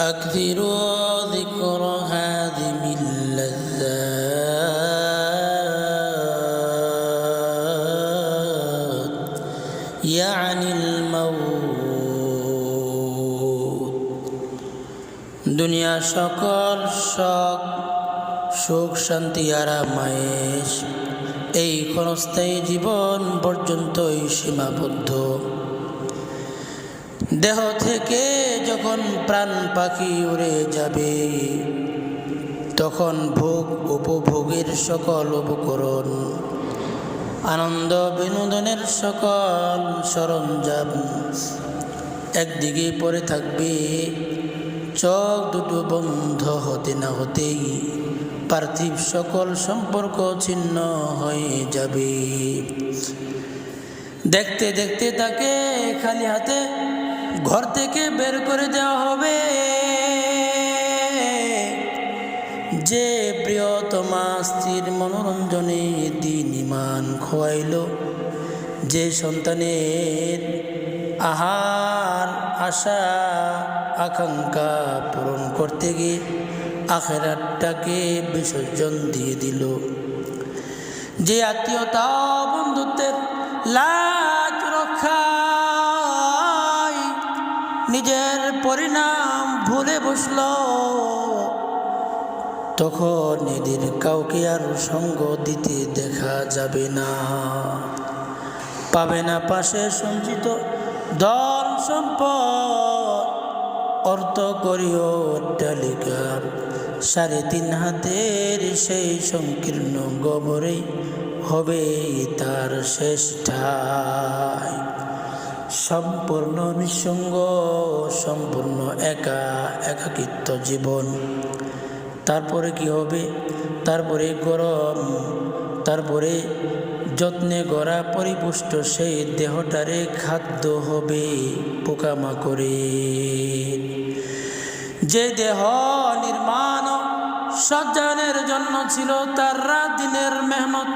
أكثروا ذكر هادم اللذات يعني الموت দুনিয়া সকল শখ সুখ শান্তি আরামায়েশ এই ক্ষণস্থায়ী জীবন পর্যন্তই সীমাবদ্ধ। দেহ থেকে যখন প্রাণ পাখি উড়ে যাবে তখন ভোগ উপভোগের সকল উপকরণ, আনন্দ বিনোদনের সকল সরঞ্জাম একদিকে পড়ে থাকবে। চোখ দুটো বন্ধ হতে না হতেই পার্থিব সকল সম্পর্ক ছিন্ন হয়ে যাবে। দেখতে দেখতে তাকে খালি হাতে ঘর থেকে বের করে দেওয়া হবে। যে প্রিয়তমা স্ত্রীর মনোরঞ্জনে দিন ইমান খোয়াইল, যে সন্তানের আহার আশা আকাঙ্ক্ষা পূরণ করতে গিয়ে আখিরাতটাকে বিসর্জন দিয়ে দিল, যে আত্মীয়তা বন্ধুত্বের লাজ রক্ষায় নিজের পরিণাম ভুলে বসল, তখন এদের কাউকে আর সঙ্গ দিতে দেখা যাবে না। পাবে না পাশে সঞ্চিত ধন সম্পদ, অর্থ করিও অট্টালিকা, 3.5 হাতের সেই সংকীর্ণ গোবরে হবে তার শেষ ঠাঁই। সম্পূর্ণ নিঃসঙ্গ, সম্পূর্ণ একাকিত্ব জীবন। তারপরে কি হবে? তারপরে গরম, তারপরে যত্নে গড়া পরিপুষ্ট সেই দেহটারে খাদ্য হবে পোকামাকড়ে। যে দেহ নির্মাণ সজ্জানের জন্য ছিল তার রাত দিনের মেহনত,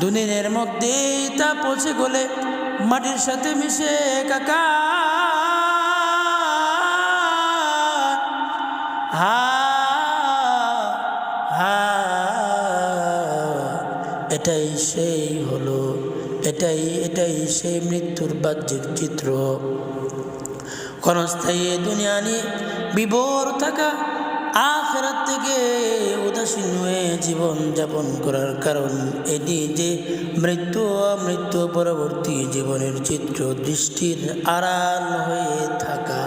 দুদিনের মধ্যেই তা পচে গলে মাটির সাথে মিশে একাকার। এটাই সেই হলো, এটাই সেই মৃত্যুর বাহ্যিক চিত্র। ক্ষণস্থায়ী দুনিয়া নিয়ে বিভোর থাকা, আখিরাত থেকে উদাসীন হয়ে জীবন যাপন করার কারণ এটি যে মৃত্যু পরবর্তী জীবনের চিত্র দৃষ্টির আড়াল হয়ে থাকা।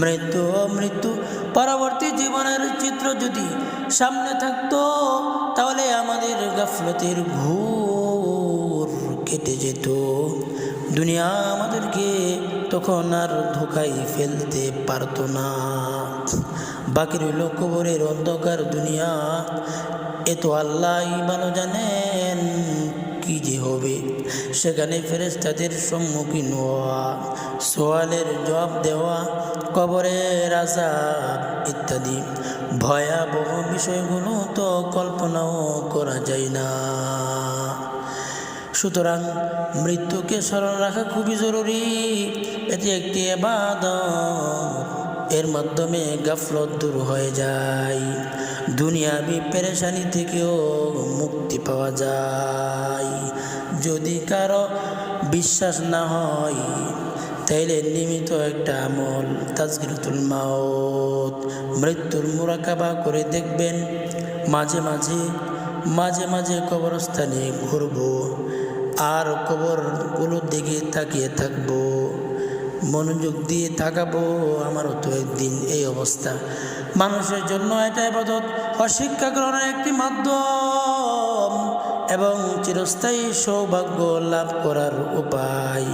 মৃত্যু পরবর্তী জীবনের চিত্র যদি সামনে থাকতো তাহলে আমাদের গাফলতের ঘোর কেটে যেত। দুনিয়া আমাদেরকে তখন আর ধোকায় ফেলতে পারত না। বাকি রইল কবরের অন্ধকার দুনিয়া। এ তো আল্লাহই ভালো জানেন কি যে হবে। সেখানে ফেরেশতাদের সম্মুখীন হওয়া, সওয়ালের জবাব দেওয়া, কবরের আযাব ইত্যাদি ভয়াবহ বিষয়গুলো তো কল্পনাও করা যায় না। সুতরাং মৃত্যুকে স্মরণ রাখা খুবই জরুরি। এটি একটি ইবাদত, এর মাধ্যমে গাফলত দূর হয়ে যায়, দুনিয়াবি পেরেশানি থেকেও মুক্তি পাওয়া যায়। যদি কারো বিশ্বাস না হয় তাইলে নিয়মিত একটা আমল তাজকিরাতুল মাউত, মৃত্যুর মুরাকাবা করে দেখবেন। মাঝে মাঝে কবরস্থানে ঘুরব আর কবরগুলোর দিকে তাকিয়ে থাকবো, মনোযোগ দিয়ে তাকাবো। আমারও তো একদিন এই অবস্থা। মানুষের জন্য এটা ইবাদত, অশিক্ষা গ্রহণের একটি মাধ্যম এবং চিরস্থায়ী সৌভাগ্য লাভ করার উপায়।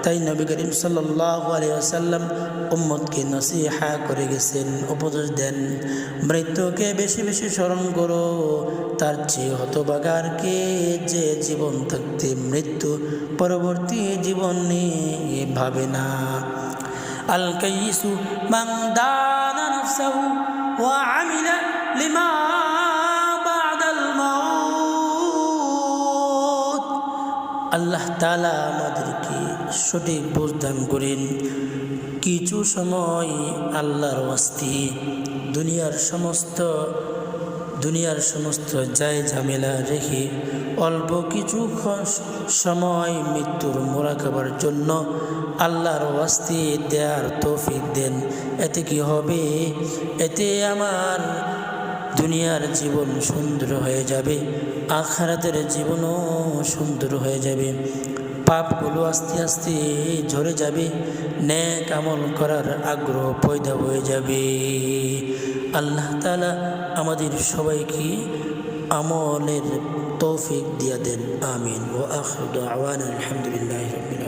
তাই নবী করিম সাল্লাল্লাহু আলাইহি ওয়াসাল্লাম উম্মতকে নসিহা করে গেছেন, উপদেশ দেন, মৃত্যুকে বেশি বেশি স্মরণ করো। তার চেয়ে হতভাগার কে যে জীবন থাকতে মৃত্যু পরবর্তী জীবন নিয়ে ভাবে না। আল কাইসু মান দানা নাফসাহু ওয়া আমিলা লিমা বাদাল মাউত। আল্লাহ তাআলা আমাদেরকে সঠিক বুঝ দান করেন। কিছু সময় আল্লাহর ওয়াস্তে দুনিয়ার সমস্ত যায় ঝামেলা রেখে অল্প কিছু সময় মৃত্যুর মোরাকাবার জন্য আল্লাহর ওয়াস্তে দেয়ার তৌফিক দেন। এতে কি হবে? এতে আমার দুনিয়ার জীবন সুন্দর হয়ে যাবে, আখিরাতের জীবনও সুন্দর হয়ে যাবে। পাপগুলো আস্তে আস্তে ঝরে যাবে, নেক আমল করার আগ্রহ পয়দা হয়ে যাবে। আল্লাহ তাআলা আমাদের সবাইকে আমলের তৌফিক দিয়া দেন। আমিন। ওয়া আখিরু দাওয়ানা আলহামদুলিল্লাহি রাব্বিল আলামিন।